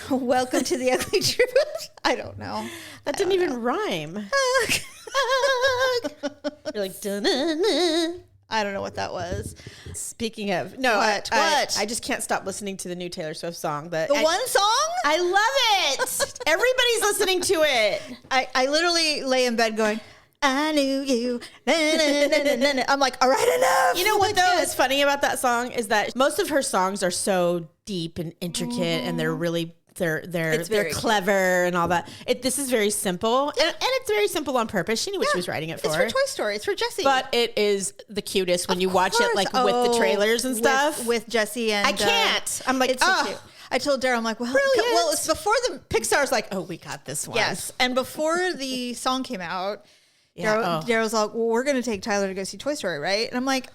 Welcome to the Ugly Truth. I don't know. That didn't even rhyme. You're like, dun-dun-dun. I don't know what that was. Speaking of, no, What? I just can't stop listening to the new Taylor Swift song. The one song? I love it. Everybody's listening to it. I literally lay in bed going, I knew you. Na, na, na, na, na, na. I'm like, all right, enough. You know what though is funny about that song is that most of her songs are so deep and intricate, and they're really they're clever and all that. This is very simple, and it's very simple on purpose. She knew what she was writing it for. It's for Toy Story. It's for Jessie. But it is the cutest when you watch it, like with the trailers and stuff. With Jessie and I can't. I'm like, it's so cute. I told Daryl, I'm like, well, it's before the Pixar's like, oh, we got this one. Yes, and before the song came out, Daryl's like, well, we're going to take Tyler to go see Toy Story, right? And I'm like,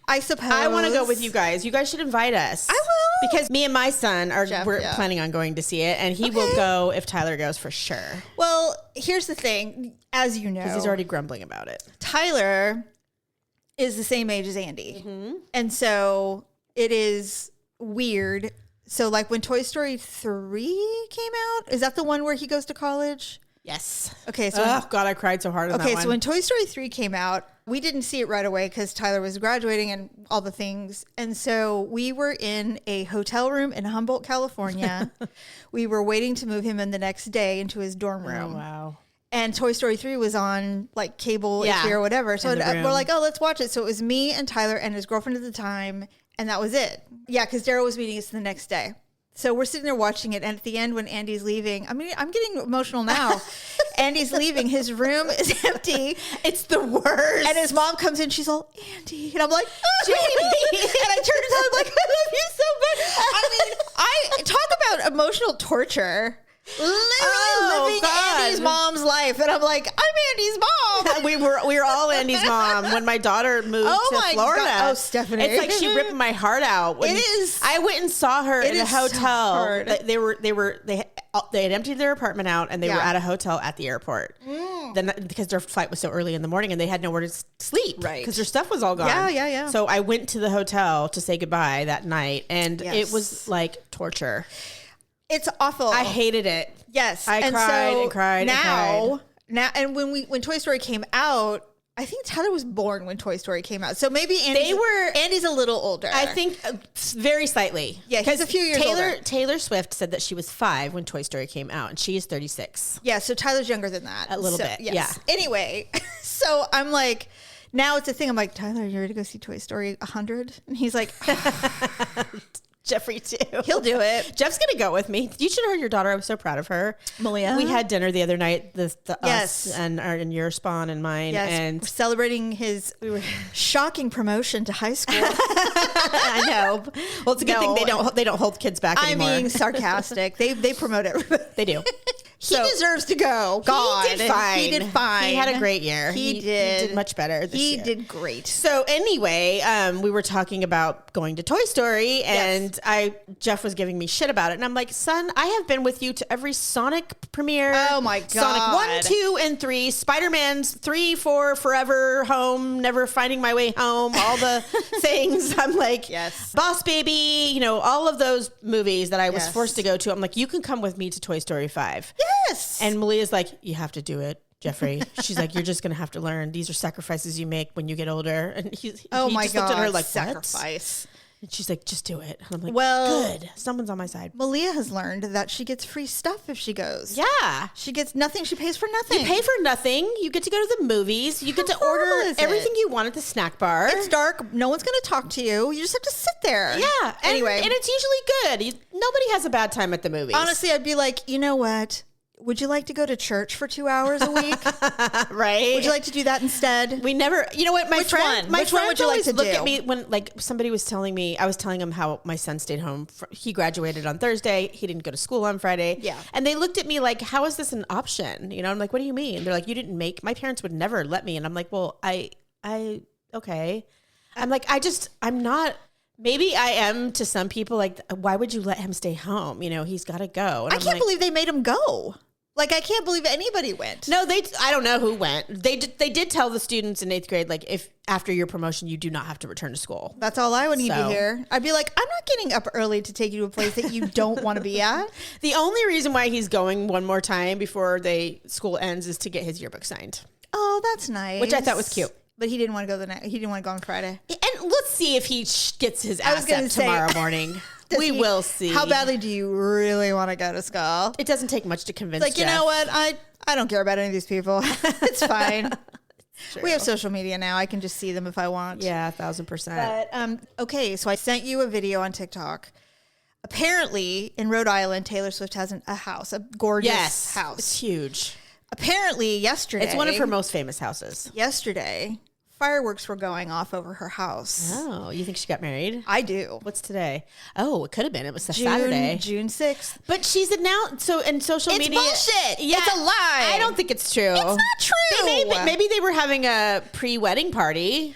I suppose. I want to go with you guys. You guys should invite us. I will. Because me and my son we're planning on going to see it, and he will go if Tyler goes for sure. Well, here's the thing. As you know. Because he's already grumbling about it. Tyler is the same age as Andy. Mm-hmm. And so it is weird. So like when Toy Story 3 came out, is that the one where he goes to college? Yes. Okay. So oh God, I cried so hard on that one. Okay, so when Toy Story 3 came out, we didn't see it right away because Tyler was graduating and all the things. And so we were in a hotel room in Humboldt, California. We were waiting to move him in the next day into his dorm room. Oh, wow. And Toy Story 3 was on like cable or whatever. So we're like, oh, let's watch it. So it was me and Tyler and his girlfriend at the time. And that was it. Yeah, because Daryl was meeting us the next day. So we're sitting there watching it, and at the end, when Andy's leaving, I mean, I'm getting emotional now. Andy's leaving; his room is empty. It's the worst. And his mom comes in; she's all, Andy, and I'm like, Jamie. And I turn to Tyler, I'm like, I love you so much. I mean, I talk about emotional torture. Literally living Andy's mom's life, and I'm like, I'm Andy's mom. we were all Andy's mom when my daughter moved to Florida. God. Oh, Stephanie, it's like she ripped my heart out. It is. I went and saw her in a hotel. So they had emptied their apartment out, and they were at a hotel at the airport. Then because their flight was so early in the morning, and they had nowhere to sleep, right? Because their stuff was all gone. Yeah. So I went to the hotel to say goodbye that night, and it was like torture. It's awful. I hated it. Yes. I cried and cried now, and when Toy Story came out, I think Tyler was born when Toy Story came out. So maybe Andy's a little older. I think very slightly. Yeah, he's a few years older. Taylor Swift said that she was 5 when Toy Story came out, and she is 36. Yeah, so Tyler's younger than that. A little bit, yes. yeah. Anyway, so I'm like, now it's a thing. I'm like, Tyler, you ready to go see Toy Story 100? And he's like... Jeffrey too. He'll do it. Jeff's gonna go with me. You should have heard your daughter. I was so proud of her. Malia. We had dinner the other night. Us and your spawn and mine. Yes. And we're celebrating his shocking promotion to high school. I know. Well, it's a good thing they don't hold kids back anymore. I'm being sarcastic. They promote everybody. They do. He deserves to go. God, he did fine. He did fine. He had a great year. He did much better this year. He did great. So anyway, we were talking about going to Toy Story, and Jeff was giving me shit about it, and I'm like, son, I have been with you to every Sonic premiere. Oh my God. Sonic 1, 2, and 3, Spider-Man's 3, 4, Forever, Home, Never Finding My Way Home, all the things. I'm like, yes. Boss Baby, all of those movies that I was forced to go to. I'm like, you can come with me to Toy Story 5. Yes. And Malia's like, you have to do it, Jeffrey. She's like, you're just going to have to learn. These are sacrifices you make when you get older. And he just looked at her like, sacrifice. What? And she's like, just do it. And I'm like, well, good. Someone's on my side. Malia has learned that she gets free stuff if she goes. Yeah. She gets nothing. She pays for nothing. You pay for nothing. You get to go to the movies. You get to order everything you want at the snack bar. It's dark. No one's going to talk to you. You just have to sit there. Yeah. Anyway. And it's usually good. Nobody has a bad time at the movies. Honestly, I'd be like, you know what? Would you like to go to church for 2 hours a week? Right. Would you like to do that instead? We never, you know what, my friend would you like to look at me when somebody was telling me, I was telling him how my son stayed home. He graduated on Thursday. He didn't go to school on Friday. Yeah. And they looked at me like, how is this an option? I'm like, what do you mean? They're like, you didn't my parents would never let me. And I'm like, well, okay. I'm like, I'm not. Maybe I am to some people like, why would you let him stay home? He's got to go. And I can't believe they made him go. Like, I can't believe anybody went. No, I don't know who went. They did tell the students in 8th grade, like, if after your promotion, you do not have to return to school. That's all I would need to hear. I'd be like, I'm not getting up early to take you to a place that you don't want to be at. The only reason why he's going one more time before school ends is to get his yearbook signed. Oh, that's nice. Which I thought was cute. But he didn't want to go he didn't want to go on Friday. And let's see if he gets his ass up tomorrow morning. We will see. How badly do you really want to go to school? It doesn't take much to convince Like, Jeff. You know what? I don't care about any of these people. It's fine. We have social media now. I can just see them if I want. Yeah, 1,000%. But, okay, so I sent you a video on TikTok. Apparently, in Rhode Island, Taylor Swift has a house, a gorgeous house. It's huge. Apparently, yesterday. It's one of her most famous houses. Yesterday, fireworks were going off over her house. Oh, you think she got married? I do. What's today? Oh, it could have been. It was a Saturday. June 6th. But she's announced, so in social media. It's bullshit. Yeah, it's a lie. I don't think it's true. It's not true. Maybe they were having a pre-wedding party.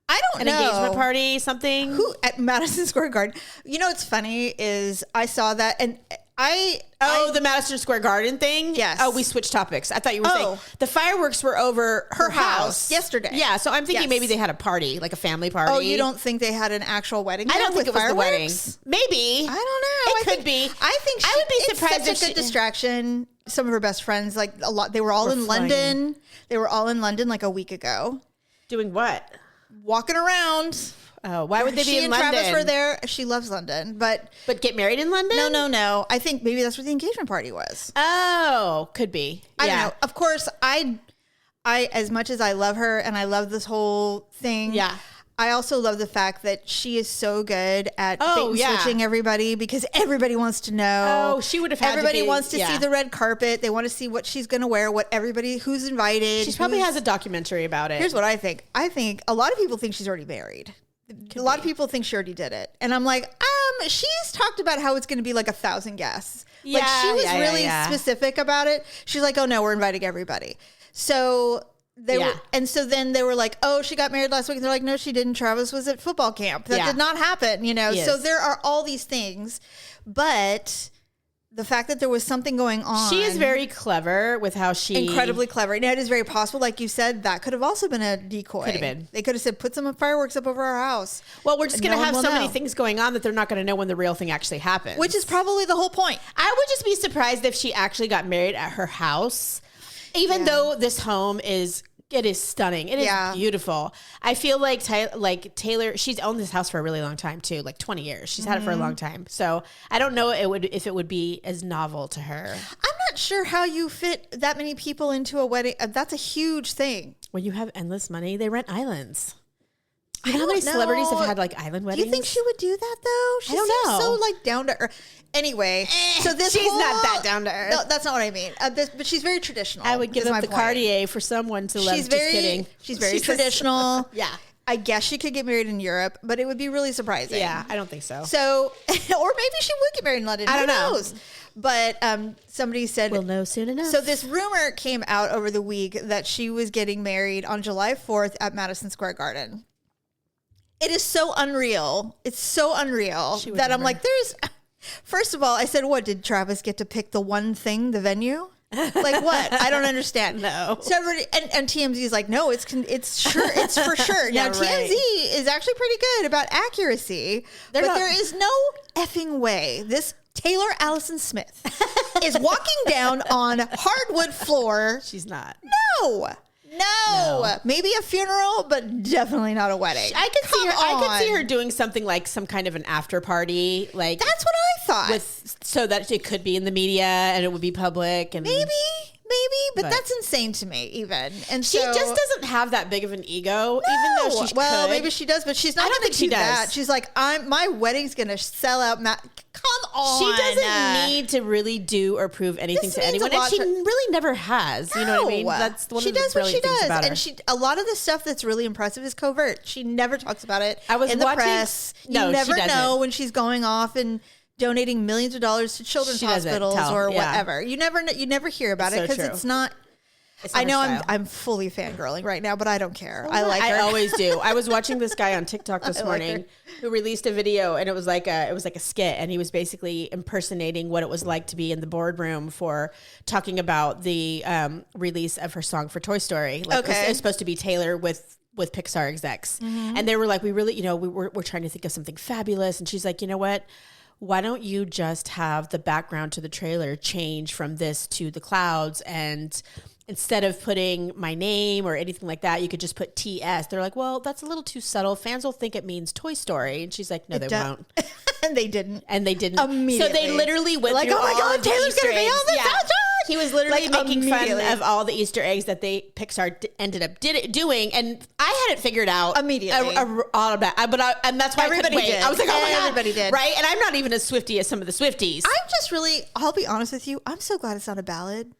I don't know. An engagement party, something. Who at Madison Square Garden? You know what's funny is I saw that and the Madison Square Garden thing? Yes. Oh, we switched topics. I thought you were saying the fireworks were over her house yesterday. Yeah, so I'm thinking maybe they had a party, like a family party. Oh, you don't think they had an actual wedding? I don't think it was the wedding. Maybe. I don't know. It could be. I think I would be surprised it's such a good distraction. Some of her best friends, like a lot, they were all in London. They were all in London like a week ago. Doing what? Walking around. Oh, why would they be in London? She and Travis were there. She loves London, but get married in London? No. I think maybe that's where the engagement party was. Oh, could be. I don't know. Of course, I as much as I love her and I love this whole thing. Yeah. I also love the fact that she is so good at switching everybody because everybody wants to know. Oh, she would have had everybody to be, wants to see the red carpet. They want to see what she's going to wear, who's invited. She probably has a documentary about it. Here's what I think. I think a lot of people think she's already married. A lot of people think she already did it. And I'm like, she's talked about how it's going to be like 1,000 guests. Yeah, like she was really specific about it. She's like, oh no, we're inviting everybody. So they were, and so then they were like, oh, she got married last week. And they're like, no, she didn't. Travis was at football camp. That did not happen, Yes. So there are all these things, but the fact that there was something going on. She is very clever with how she... Incredibly clever. And it is very possible, like you said, that could have also been a decoy. Could have been. They could have said, put some fireworks up over our house. Well, we're just going to have so many things going on that they're not going to know when the real thing actually happens. Which is probably the whole point. I would just be surprised if she actually got married at her house. Even though this home is... It is stunning. It is beautiful. I feel like Taylor, she's owned this house for a really long time too, like 20 years. She's had it for a long time. So I don't know if it would be as novel to her. I'm not sure how you fit that many people into a wedding. That's a huge thing. When you have endless money, they rent islands. You know how many celebrities have had like island weddings? Do you think she would do that though? She seems so like down to earth. Anyway, so she's not that down to earth. No, that's not what I mean. But she's very traditional. I would give up the Cartier for someone to love. Just kidding. She's very traditional. Yeah. I guess she could get married in Europe, but it would be really surprising. Yeah, I don't think so. So, or maybe she would get married in London. I don't know. But somebody said... We'll know soon enough. So this rumor came out over the week that she was getting married on July 4th at Madison Square Garden. It is so unreal. It's so unreal that I'm like, there's... First of all, I said, what, did Travis get to pick the one thing, the venue? Like what? I don't understand. No. So everybody, and TMZ is like, no, it's for sure. Yeah, now TMZ is actually pretty good about accuracy, there is no effing way this Taylor Allison Smith is walking down on hardwood floor. She's not. No. Maybe a funeral, but definitely not a wedding. I could see her doing something like some kind of an after party. Like that's what I thought. So that it could be in the media and it would be public. And maybe, but that's insane to me. Even and she just doesn't have that big of an ego. Even though she could. Maybe she does, but she's not. I don't think she does. That. She's like, my wedding's gonna sell out. Come on. She doesn't need to really do or prove anything to anyone, and she really never has. You know what I mean? That's one of the brilliant things about her. And a lot of the stuff that's really impressive is covert. She never talks about it in the press. No, you never know when she's going off and donating millions of dollars to children's hospitals or whatever. You never hear about it because it's not. I know I'm fully fangirling right now, but I don't care. I like her. I always do. I was watching this guy on TikTok this morning who released a video, and it was like a skit, and he was basically impersonating what it was like to be in the boardroom for talking about the release of her song for Toy Story. Like it was supposed to be Taylor with Pixar execs, and they were like, we really, we're trying to think of something fabulous, and she's like, you know what? Why don't you just have the background to the trailer change from this to the clouds, and instead of putting my name or anything like that, you could just put TS. They're like, well, that's a little too subtle. Fans will think it means Toy Story. And she's like, no, they won't. And they didn't. Immediately. So they literally went like, through oh my God, Taylor's going to be on the soundtrack. He was literally making fun of all the Easter eggs that Pixar ended up doing. And I had it figured out immediately. All about and that's why everybody I couldn't wait. did. I was like, oh my God. Everybody did. Right? And I'm not even as Swiftie as some of the Swifties. I'm just really, I'll be honest with you, I'm so glad it's not a ballad.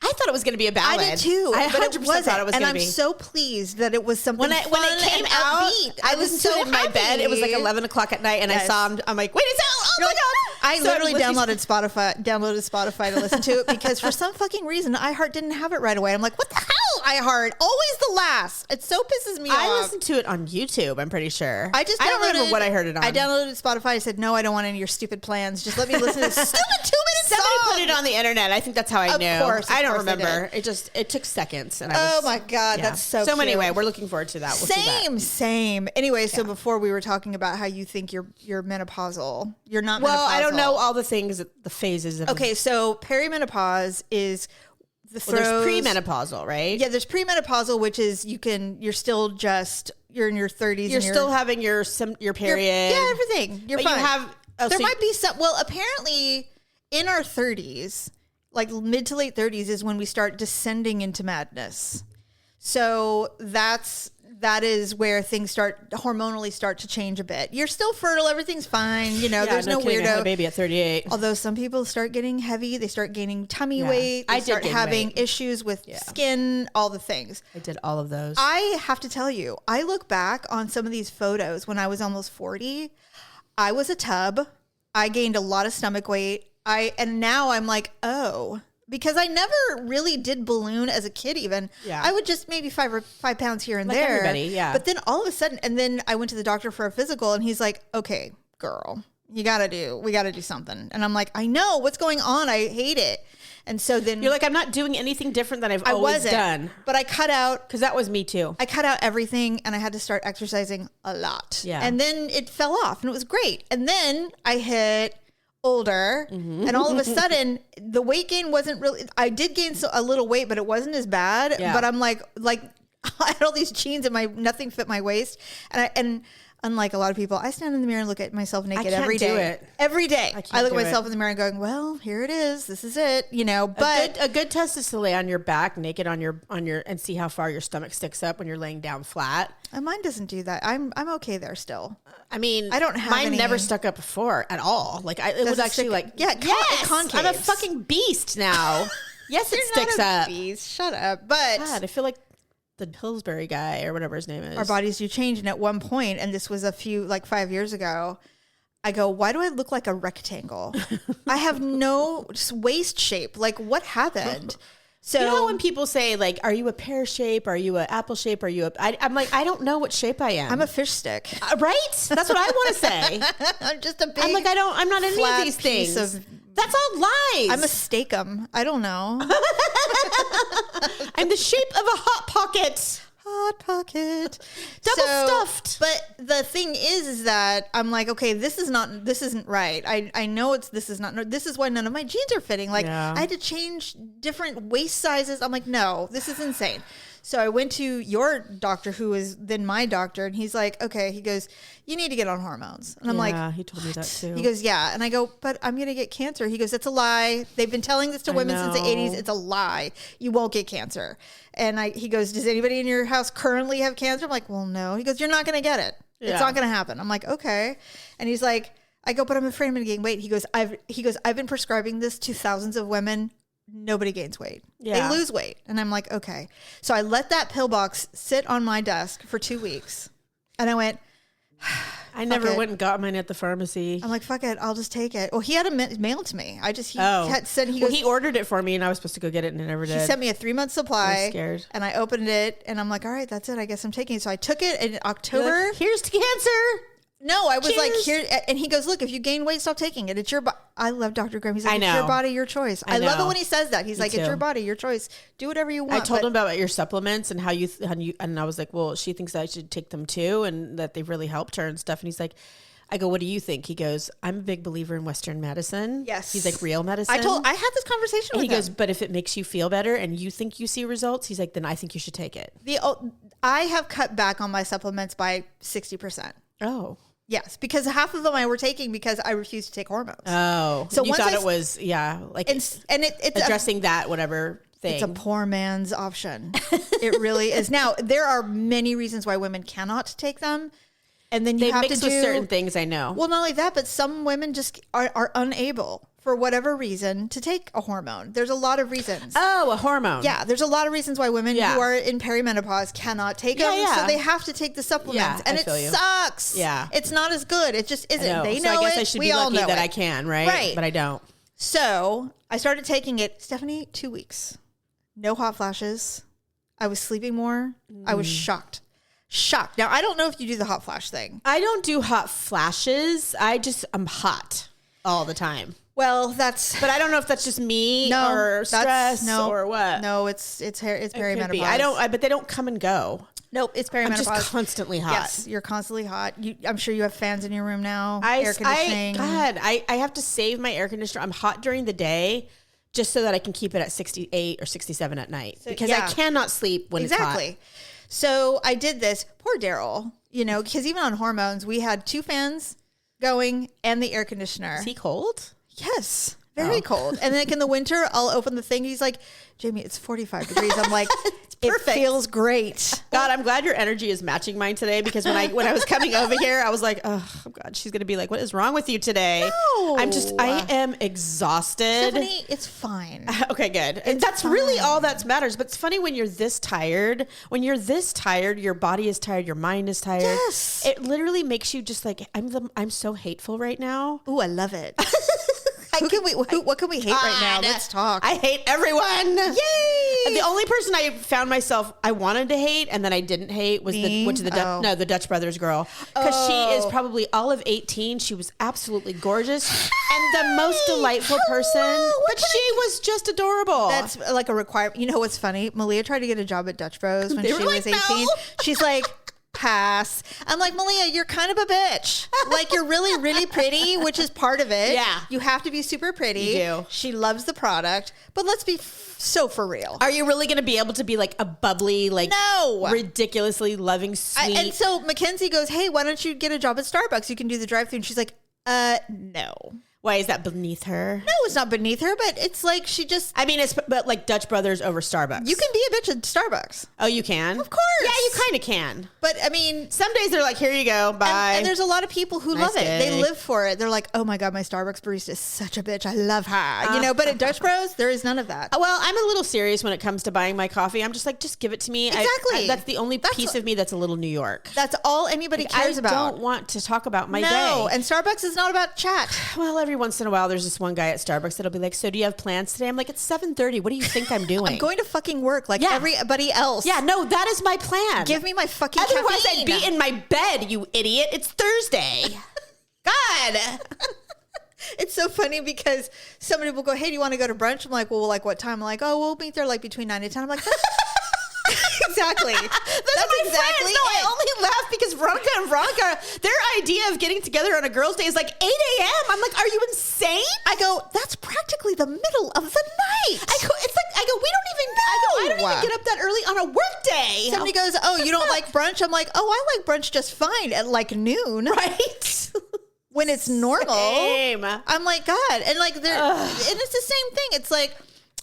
I thought it was going to be a ballad. I did too. I 100% thought it was going to be. And I'm so pleased that it was something when it came out, I listened to it in my bed. It was like 11 o'clock at night, and I saw him. I'm like, wait, it's out! Oh my God! I literally downloaded Spotify to listen to it because for some fucking reason, iHeart didn't have it right away. I'm like, what the hell, iHeart? Always the last. It so pisses me off. I listened to it on YouTube, I'm pretty sure. I don't remember what I heard it on. I downloaded Spotify. I said, no, I don't want any of your stupid plans. Just let me listen to this stupid 2-minute song. Somebody put it on the internet. I think that's how I knew. Of course, I don't remember. It took seconds. And oh my God, that's so cute. Anyway, we're looking forward to that. We'll same. Anyway, so before we were talking about how you think you're menopausal. You're not menopausal. Well, I don't know all the things, the phases of so perimenopause is there's premenopausal, right? Yeah, there's premenopausal, which is you're in your 30s. You're still having your period. Everything. You're but fine. You have there might be some. Well, apparently, in our 30s, like mid to late 30s, is when we start descending into madness. So that is where things hormonally start to change a bit. You're still fertile. Everything's fine. There's no weirdo. I had a baby at 38. Although some people start getting heavy. They start gaining tummy weight. They start having issues with skin, all the things. I did all of those. I have to tell you, I look back on some of these photos when I was almost 40. I was a tub. I gained a lot of stomach weight. And now I'm like, oh, because I never really did balloon as a kid even. Yeah. I would just maybe 5 pounds here and there. Everybody, yeah. But then all of a sudden, and then I went to the doctor for a physical and he's like, okay, girl, we got to do something. And I'm like, I know what's going on. I hate it. And so then you're like, I'm not doing anything different than I've always done. But I cut out. Because that was me too. I cut out everything and I had to start exercising a lot. Yeah. And then it fell off and it was great. And then I hit older and all of a sudden the weight gain wasn't really, I did gain a little weight, but it wasn't as bad. But I'm like I had all these jeans and nothing fit my waist. And unlike a lot of people, I stand in the mirror and look at myself naked every day. Every day. I look at myself in the mirror and going, well, here it is. This is it. But a good test is to lay on your back naked on your and see how far your stomach sticks up when you're laying down flat. Mine doesn't do that. I'm okay there still. I mean, I don't have mine never stuck up before at all. Like it was actually concave. I'm a fucking beast now. Yes, it sticks up. Beast. Shut up. But God, I feel like the Pillsbury guy or whatever his name is. Our bodies do change. And at one point, and this was 5 years ago, I go, why do I look like a rectangle? I have no waist shape. Like, what happened? So you know when people say, like, are you a pear shape? Are you an apple shape? Are you I'm like, I don't know what shape I am. I'm a fish stick. Right? That's what I want to say. I'm just a big I'm like, I'm not any of these things. That's all lies. I'm a steakum. I don't know. I'm the shape of a Hot Pocket. Hot Pocket. Double stuffed. But the thing is that I'm like, okay, this isn't right. I know this is why none of my jeans are fitting. Like I had to change different waist sizes. I'm like, no, this is insane. So I went to your doctor, who is then my doctor, and he's like, okay, he goes, you need to get on hormones. And I'm like, he told me that too. He goes, yeah. And I go, but I'm going to get cancer. He goes, that's a lie. They've been telling this to women since the 80s. It's a lie. You won't get cancer. And he goes, does anybody in your house currently have cancer? I'm like, well, no. He goes, you're not going to get it. Yeah. It's not going to happen. I'm like, okay. And he's like, I go, but I'm afraid I'm going to gain weight. He goes, I've been prescribing this to thousands of women. Nobody gains weight. Yeah. They lose weight. And I'm like, okay. So I let that pill box sit on my desk for 2 weeks. And I went, I never went and got mine at the pharmacy. I'm like, fuck it, I'll just take it. Well, he had it mailed to me. He ordered it for me, and I was supposed to go get it, and I never did. He sent me a 3-month supply. I was scared. And I opened it, and I'm like, all right, that's it. I guess I'm taking it. So I took it in October. Like, here's to cancer. No, I was like, here, and he goes, look, if you gain weight, stop taking it. It's your body. I love Dr. Graham. He's like, it's your body, your choice. I love it when he says that. He's like, it's your body, your choice. Do whatever you want. I told him about your supplements and how you, and I was like, well, she thinks that I should take them too, and that they've really helped her and stuff. And he's like, I go, what do you think? He goes, I'm a big believer in Western medicine. Yes. He's like, real medicine. I had this conversation with him. He goes, but if it makes you feel better and you think you see results, he's like, then I think you should take it. I have cut back on my supplements by 60%. Oh. Yes, because half of them I were taking because I refused to take hormones. Oh. So you thought it was, like it's addressing that whatever thing. It's a poor man's option. It really is. Now, there are many reasons why women cannot take them. And then you have to do with certain things, I know. Well, not only that, but some women just are unable for whatever reason to take a hormone. There's a lot of reasons. Oh, a hormone. Yeah, there's a lot of reasons why women who are in perimenopause cannot take them. Yeah. So they have to take the supplements. And it sucks. Yeah. It's not as good. It just isn't. They know I guess it. I should be lucky that I can, right? Right. But I don't. So I started taking it, Stephanie, 2 weeks. No hot flashes. I was sleeping more. I was shocked. Now, I don't know if you do the hot flash thing. I don't do hot flashes. I'm hot all the time. Well, but I don't know if that's just me or stress or what. No, it's perimenopause. But they don't come and go. Nope, it's perimenopause. I'm just constantly hot. Yes, you're constantly hot. I'm sure you have fans in your room now. Air conditioning. I have to save my air conditioner. I'm hot during the day just so that I can keep it at 68 or 67 at night because I cannot sleep when it's hot. So I did this. Poor Daryl, because even on hormones, we had 2 fans going and the air conditioner. Is he cold? Yes, very cold. And then in the winter, I'll open the thing. He's like, Jamie, it's 45 degrees. I'm like, it feels great. God, I'm glad your energy is matching mine today because when I was coming over here, I was like, oh God, she's going to be like, what is wrong with you today? No. I am exhausted. Stephanie, it's fine. Okay, good. And that's really all that matters. But it's funny when you're this tired, your body is tired, your mind is tired. Yes. It literally makes you just like, I'm so hateful right now. Ooh, I love it. What can we hate right now? Let's talk. I hate everyone. Yay! The only person I found myself I wanted to hate and then I didn't hate was the Dutch Brothers girl, because she is probably all of 18. She was absolutely gorgeous and the most delightful person, but she was just adorable. That's like a requirement. You know what's funny? Malia tried to get a job at Dutch Bros when she was 18. No. She's like, pass. I'm like, Malia, you're kind of a bitch. Like, you're really, really pretty, which is part of it. Yeah. You have to be super pretty. You do. She loves the product. But let's be so for real. Are you really going to be able to be like a bubbly, like ridiculously loving, sweet? And so Mackenzie goes, hey, why don't you get a job at Starbucks? You can do the drive-thru. And she's like, no. Why is that beneath her? No, it's not beneath her, but it's like she just... I mean, but like Dutch Brothers over Starbucks. You can be a bitch at Starbucks. Oh, you can? Of course. Yeah, you kind of can. But I mean... Some days they're like, here you go, bye. And there's a lot of people who love it. They live for it. They're like, oh my God, my Starbucks barista is such a bitch. I love her. But at Dutch Bros, there is none of that. Well, I'm a little serious when it comes to buying my coffee. I'm just like, just give it to me. Exactly. That's the only piece of me that's a little New York. That's all anybody cares about. I don't want to talk about my day. No, and Starbucks is not about chat. Well, every once in a while, there's this one guy at Starbucks that'll be like, so do you have plans today? I'm like, it's 7:30. What do you think I'm doing? I'm going to fucking work like everybody else. Yeah, no, that is my plan. Give me my fucking Otherwise, caffeine. I'd be in my bed, you idiot. It's Thursday. God. It's so funny because somebody will go, hey, do you want to go to brunch? I'm like, well, like what time? I'm like, oh, we'll meet there like between 9 and 10. I'm like, exactly. That's exactly it. No, I only laugh because Veronica, their idea of getting together on a girls' day is like 8 a.m. I'm like, are you insane? I go, that's practically the middle of the night. I go, I don't even get up that early on a work day. Somebody goes, oh, you don't like brunch? I'm like, oh, I like brunch just fine at like noon. Right. When it's normal. Same. I'm like, God. And like, and it's the same thing. It's like,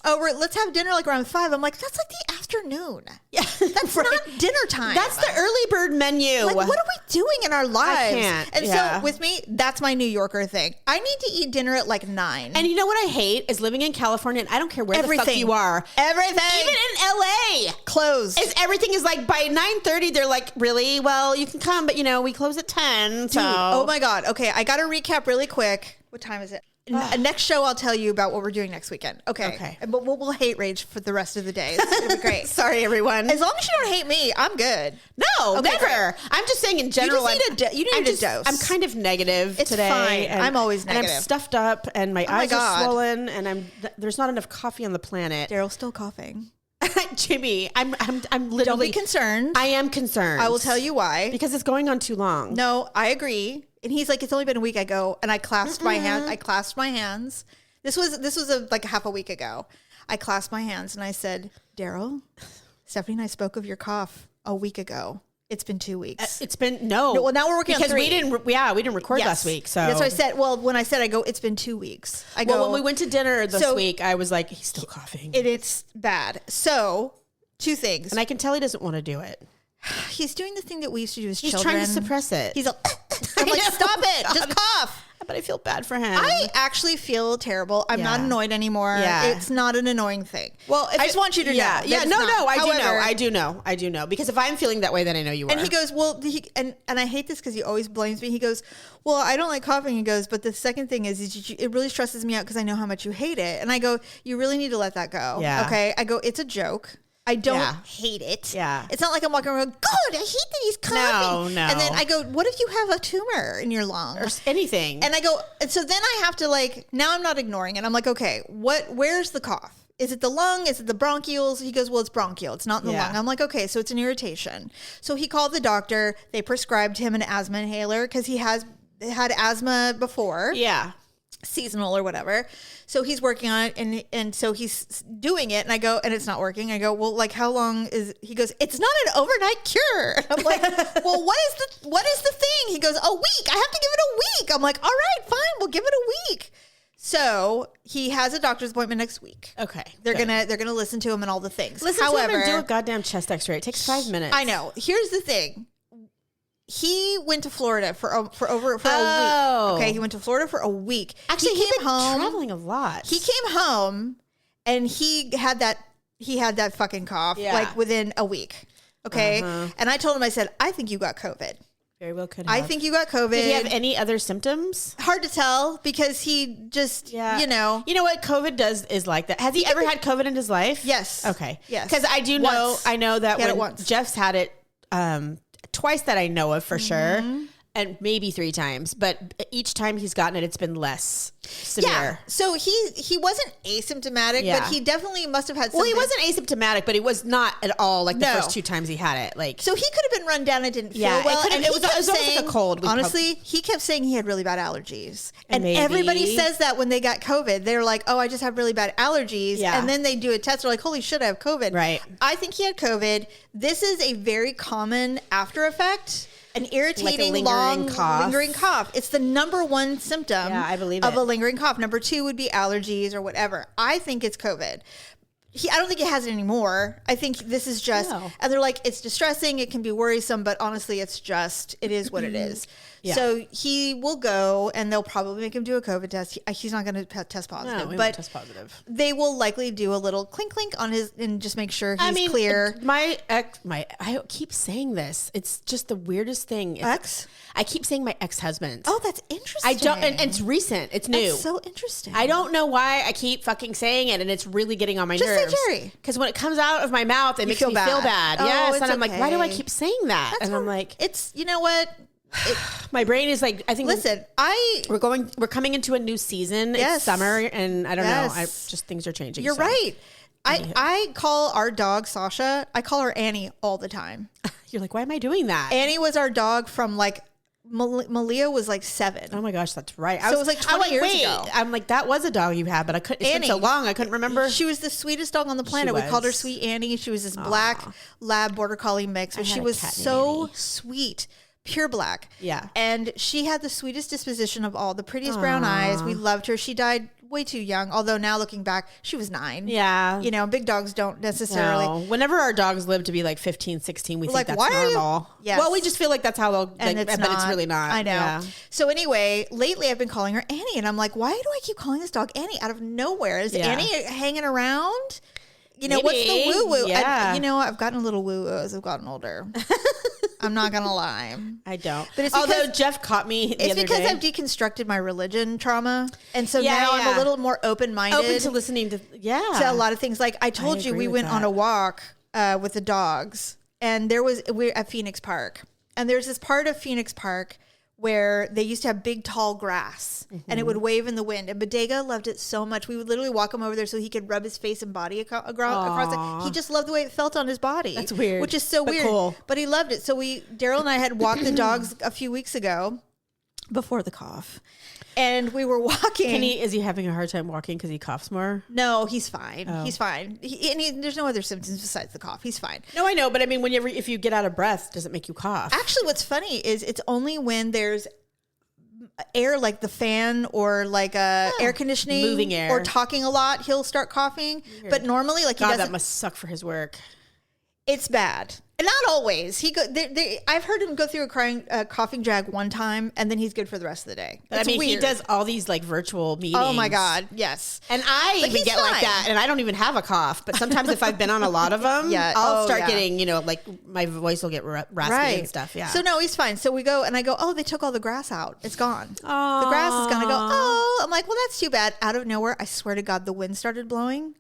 oh, let's have dinner like around 5. I'm like, that's like the afternoon. afternoon. Yeah. That's not dinner time. That's the early bird menu. Like, what are we doing in our lives? I can't. And so with me, that's my New Yorker thing. I need to eat dinner at like 9. And you know what I hate is living in California, and I don't care where the fuck you are. Everything. Even in LA. Closed. Everything is like by 9:30, they're like, really? Well, you can come, but we close at 10. So. Dude, oh my God. Okay, I got to recap really quick. What time is it? Next show, I'll tell you about what we're doing next weekend. Okay. But we'll hate rage for the rest of the day. It'll be great. Sorry, everyone. As long as you don't hate me, I'm good. No, okay, never. Great. I'm just saying in general. You need a dose. I'm kind of negative today. Fine. I'm always negative. And I'm stuffed up, and my eyes are swollen, and there's not enough coffee on the planet. Daryl's still coughing. Jimmy, I'm literally. Don't be concerned. I am concerned. I will tell you why. Because it's going on too long. No, I agree. And he's like, it's only been a week. I go, and I clasped my hands. This was like half a week ago. I clasped my hands and I said, Daryl, Stephanie and I spoke of your cough a week ago. It's been 2 weeks. It's been no. Well, now we're working on 3. We didn't record last week. So that's what I said. Well, when I said, I go, it's been 2 weeks. Well, when we went to dinner this week, I was like, he's still coughing. It's bad. So 2 things. And I can tell he doesn't want to do it. He's doing the thing that we used to do as children. He's trying to suppress it. He's like, I'm like, stop it. Just cough. But I feel bad for him. I actually feel terrible. I'm not annoyed anymore. Yeah. It's not an annoying thing. Well, I just want you to know. Yeah, no, I do know. Because if I'm feeling that way, then I know you are. And he goes, well, and I hate this because he always blames me. He goes, well, I don't like coughing. He goes, but the second thing is it really stresses me out because I know how much you hate it. And I go, you really need to let that go. Yeah. Okay. I go, it's a joke. I don't hate it. Yeah. It's not like I'm walking around going, God, I hate that he's coughing. No. And then I go, what if you have a tumor in your lung? Or anything. And I go, and so then I have to now I'm not ignoring it. I'm like, okay, where's the cough? Is it the lung? Is it the bronchioles? He goes, well, it's bronchial. It's not in the lung. I'm like, okay, so it's an irritation. So he called the doctor. They prescribed him an asthma inhaler because he had asthma before. Yeah. Seasonal or whatever. So he's working on it and so he's doing it and I go, and it's not working. I go, well, how long is, he goes, it's not an overnight cure. I'm like, well, what is the thing? He goes, a week. I have to give it a week. I'm like, all right, fine. We'll give it a week. So he has a doctor's appointment next week. Okay. They're gonna listen to him and all the things. Listen to him and do a goddamn chest x-ray. It takes 5 minutes. I know. Here's the thing. He went to Florida for a week. Okay, he went to Florida for a week. Actually, he came home traveling a lot. He came home and he had that fucking cough within a week. Okay, and I told him, I said, I think you got COVID. Very well could have. I think you got COVID. Did he have any other symptoms? Hard to tell because he just, You know what COVID is like that. Has he ever had COVID in his life? Yes. Okay. Yes. Because I know that when Jeff's had it, twice that I know of for sure, and maybe 3 times, but each time he's gotten it, it's been less severe. Yeah. So he wasn't asymptomatic, but he definitely must have had something. Well, he wasn't asymptomatic, but he was not at all like the first 2 times he had it. So he could have been run down and didn't feel well. It was almost like a cold. Honestly, he kept saying he had really bad allergies. And everybody says that when they got COVID. They're like, oh, I just have really bad allergies. Yeah. And then they do a test. They're like, holy shit, I have COVID. Right. I think he had COVID. This is a very common after effect. An irritating, lingering cough. It's the number 1 symptom I believe of a lingering cough. Number 2 would be allergies or whatever. I think it's COVID. I don't think he has it anymore. I think this is just, and they're like, it's distressing. It can be worrisome, but honestly, it is what it is. Yeah. So he will go and they'll probably make him do a COVID test. He's not going to test positive, but they will likely do a little clink on his and just make sure he's clear. I keep saying this. It's just the weirdest thing. I keep saying my ex-husband. Oh, that's interesting. I don't, and it's recent. It's new. That's so interesting. I don't know why I keep fucking saying it, and it's really getting on my nerves. Just say Jerry. Because when it comes out of my mouth, it makes me feel bad. Oh, yes, and I'm like, why do I keep saying that? I'm like, it's, you know what? My brain is like, I think. Listen, we're coming into a new season. Yes. It's summer, and I don't know. Things are changing. You're right. I call our dog Sasha. I call her Annie all the time. You're like, why am I doing that? Annie was our dog from Malia was 7. Oh my gosh, that's right. So it was 20 years ago. I'm like, that was a dog you had, but I couldn't. It's been so long, I couldn't remember. She was the sweetest dog on the planet. We called her Sweet Annie. She was this black lab border collie mix, but she was so sweet. Pure black. Yeah. And she had the sweetest disposition of all, the prettiest brown eyes. We loved her. She died way too young. Although now looking back, she was 9. Yeah. You know, big dogs don't necessarily. No. Whenever our dogs live to be like 15, 16, we think like, that's why normal. Yes. Well, we just feel like that's how they'll, and but not. it's really not. I know. Yeah. So anyway, lately I've been calling her Annie, and I'm like, why do I keep calling this dog Annie out of nowhere? Is Annie hanging around? You know, what's the woo-woo? Yeah. You know, I've gotten a little woo-woo as I've gotten older. I'm not going to lie. I don't. But it's although Jeff caught me the other day. It's because I've deconstructed my religion trauma. And so now I'm a little more open-minded. Open to listening to, to a lot of things. Like I told you, we went on a walk with the dogs, and we're at Phoenix Park. And there's this part of Phoenix Park where they used to have big, tall grass, and it would wave in the wind. And Bodega loved it so much. We would literally walk him over there so he could rub his face and body across it. He just loved the way it felt on his body. That's weird. Which is so weird. Cool. But he loved it. So Daryl and I had walked the dogs a few weeks ago before the cough. And we were walking. Is he having a hard time walking because he coughs more? No, he's fine. Oh. He's fine. There's no other symptoms besides the cough. He's fine. No, I know. But I mean, if you get out of breath, does it make you cough? Actually, what's funny is it's only when there's air, like the fan or like air conditioning, moving air, or talking a lot, he'll start coughing. Weird. But normally, like, God, that must suck for his work. It's bad. And not always. I've heard him go through a coughing drag one time, and then he's good for the rest of the day. I mean, weird. He does all these like virtual meetings. Oh my God, yes. And I even get like that, and I don't even have a cough. But sometimes if I've been on a lot of them, I'll start getting, like my voice will get raspy and stuff. Yeah. So no, he's fine. So we go, and I go, oh, they took all the grass out. It's gone. The grass is gone. I go, oh, I'm like, well, that's too bad. Out of nowhere, I swear to God, the wind started blowing.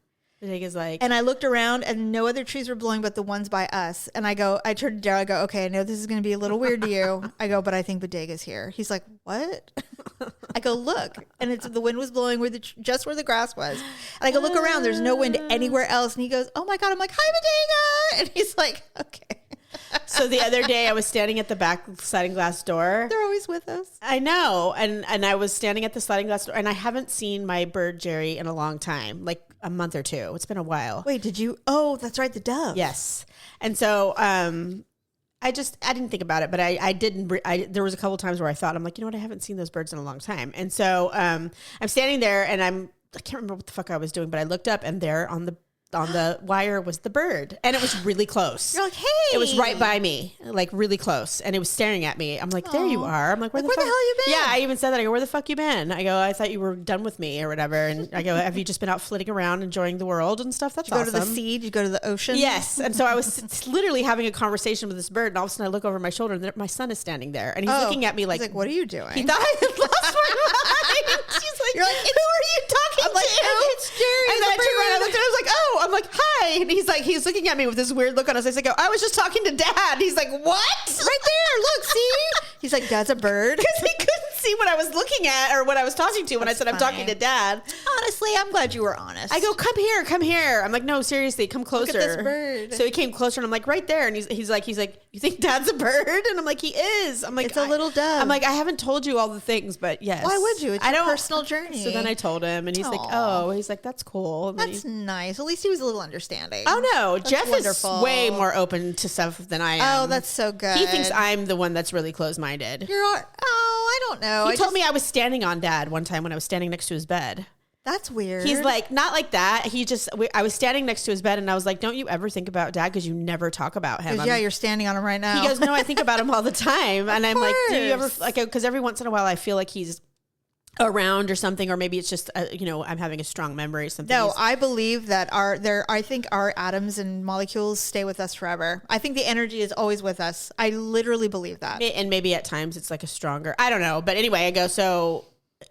And I looked around, and no other trees were blowing but the ones by us. And I turned to Daryl, I go, okay, I know this is going to be a little weird to you. I go, but I think Bodega's here. He's like, what? I go, look. And the wind was blowing just where the grass was. And I go, look around. There's no wind anywhere else. And he goes, oh my God. I'm like, hi, Bodega. And he's like, okay. So the other day I was standing at the back sliding glass door. They're always with us. I know. And I was standing at the sliding glass door, and I haven't seen my bird Jerry in a long time, like a month or two. It's been a while. Wait, did you? Oh, that's right. The dove. Yes. And so I didn't think about it, but I didn't. There was a couple times where I thought, I'm like, you know what? I haven't seen those birds in a long time. And so I'm standing there, and I can't remember what the fuck I was doing, but I looked up, and there on the wire was the bird, and it was really close. You're like, hey. It was right by me, like really close, and it was staring at me. I'm like, there you are. I'm like, where the hell you been? Yeah, I even said that. I go, where the fuck you been? I go, I thought you were done with me or whatever. And I go, have you just been out flitting around enjoying the world and stuff? That's awesome. Did you go to the sea? Did you go to the ocean? Yes. And so I was literally having a conversation with this bird, and all of a sudden I look over my shoulder, and my son is standing there, and he's looking at me like, what are you doing? He thought I had lost my mind. She's like, you're like, who are you talking I'm like, to? It's Jerry. And then I turned around, I looked at him, I was like, oh, I'm like, hi. And he's looking at me with this weird look on his face. I go, I was just talking to Dad. He's like, what? Right there. Look, see? He's like, Dad's a bird. Because he couldn't see what I was looking at or what I was talking to when I said I'm talking to Dad. Honestly, I'm glad you were honest. I go, come here. I'm like, no, seriously, come closer. Look at this bird. So he came closer, and I'm like, right there. And he's like, you think Dad's a bird? And I'm like, he is. I'm like, it's a little dove. I'm like, I haven't told you all the things, but yes. Why would you? It's a personal journey. So then I told him, and he's like, oh, he's like, that's cool. And that's nice. At least he was a little understanding. Oh no, that's Jeff wonderful. Is way more open to stuff than I am. Oh, that's so good. He thinks I'm the one that's really closed-minded. I don't know. He told me I was standing on Dad one time when I was standing next to his bed. That's weird. He's like, not like that. I was standing next to his bed, and I was like, don't you ever think about Dad? Because you never talk about him. Yeah, you're standing on him right now. He goes, no, I think about him all the time. And I'm like, do you ever, like, because every once in a while I feel like he's around or something, or maybe it's just, I'm having a strong memory or something. No, I believe that I think our atoms and molecules stay with us forever. I think the energy is always with us. I literally believe that. And maybe at times it's like a stronger, I don't know. But anyway, I go, so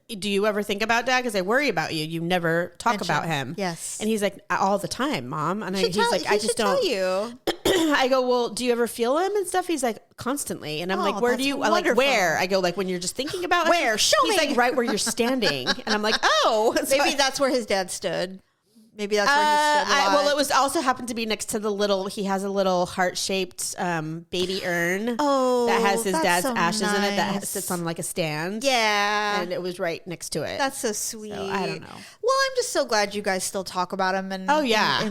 do you ever think about Dad? Because I worry about you. You never talk about him. Yes. And he's like, all the time, Mom. And he's like, I just don't. Tell you. I go, well, do you ever feel him and stuff? He's like, constantly. And I'm like, where do you, I'm like, where? I go, like, when you're just thinking about where? Show me. He's like, right where you're standing. And I'm like, oh. So maybe that's where his dad stood. Maybe that's where he stood a lot. Well, it was also happened to be next to he has a little heart-shaped baby urn that has his dad's ashes in it that sits on like a stand. Yeah. And it was right next to it. That's so sweet. So, I don't know. Well, I'm just so glad you guys still talk about him in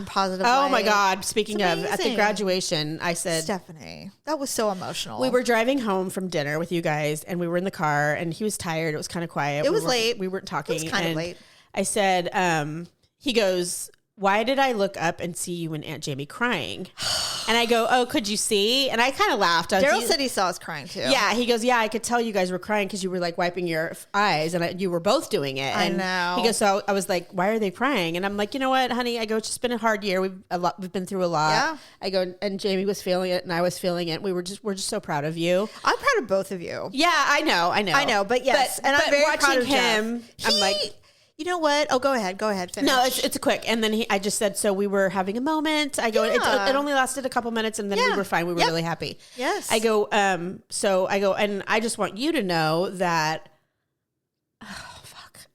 positive Oh ways. my God. Speaking of, at the graduation, I said, Stephanie, that was so emotional. We were driving home from dinner with you guys, and we were in the car, and he was tired. It was kind of quiet. It was late. We weren't talking. It was kind of late. I said, he goes, why did I look up and see you and Aunt Jamie crying? And I go, oh, could you see? And I kind of laughed. Daryl said he saw us crying too. Yeah. He goes, yeah, I could tell you guys were crying because you were like wiping your eyes and you were both doing it. And I know. He goes, so I was like, why are they crying? And I'm like, you know what, honey? I go, it's just been a hard year. We've been through a lot. Yeah. I go, and Jamie was feeling it and I was feeling it. We're just so proud of you. I'm proud of both of you. Yeah, I know. But yes. And I'm very proud of him. I'm like, you know what? Oh, go ahead. Finish. No, it's a quick. And then I just said, so we were having a moment. I go, it only lasted a couple minutes and then we were fine. We were really happy. Yes. I go, and I just want you to know that,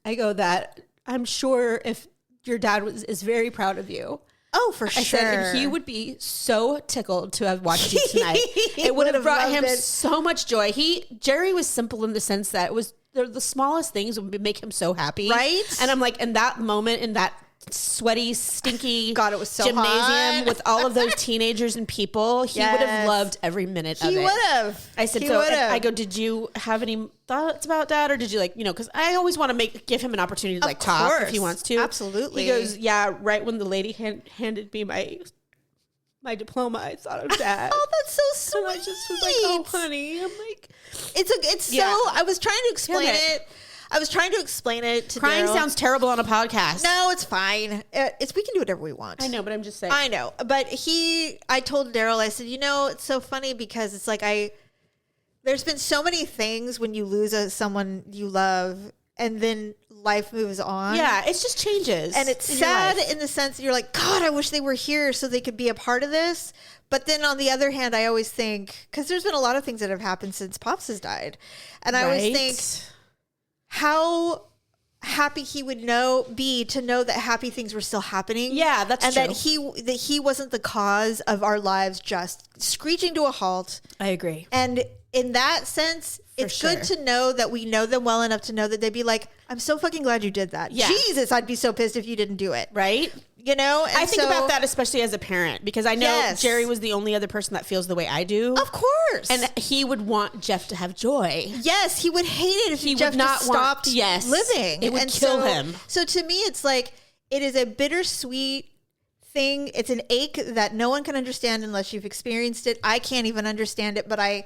that I'm sure if your dad is very proud of you. Oh, for sure. I said, and he would be so tickled to have watched you tonight. It would have brought him so much joy. Jerry was simple in the sense that it was, the smallest things would make him so happy. Right. And I'm like, in that moment, in that sweaty, stinky God, it was so gymnasium hot. with all of those teenagers and people, he would have loved every minute of it. He would have. I said, I go, did you have any thoughts about that? Or did you because I always want to give him an opportunity to talk if he wants to. Absolutely. He goes, yeah, right when the lady handed me my diploma, I thought of Dad. Oh, that's so sweet. And I just was like, oh, honey. I'm like, I was trying to explain it. I was trying to explain it to Crying Daryl. sounds terrible on a podcast. No, it's fine. We can do whatever we want. I know, but I'm just saying. I know. But I told Daryl, I said, it's so funny because it's like there's been so many things when you lose someone you love and then life moves on. Yeah, it just changes. And it's sad in the sense that you're like, God, I wish they were here so they could be a part of this. But then on the other hand, I always think, because there's been a lot of things that have happened since Pops has died. And I always think how happy he would be to know that happy things were still happening. Yeah, that's true. And that he wasn't the cause of our lives just screeching to a halt. I agree. And in that sense, it's good to know that we know them well enough to know that they'd be like, I'm so fucking glad you did that. Yeah. Jesus, I'd be so pissed if you didn't do it. Right? And I think about that especially as a parent because I know Jerry was the only other person that feels the way I do. Of course. And he would want Jeff to have joy. Yes, he would hate it if Jeff just stopped living. It would kill him. So to me, it's like, it is a bittersweet thing. It's an ache that no one can understand unless you've experienced it. I can't even understand it, but I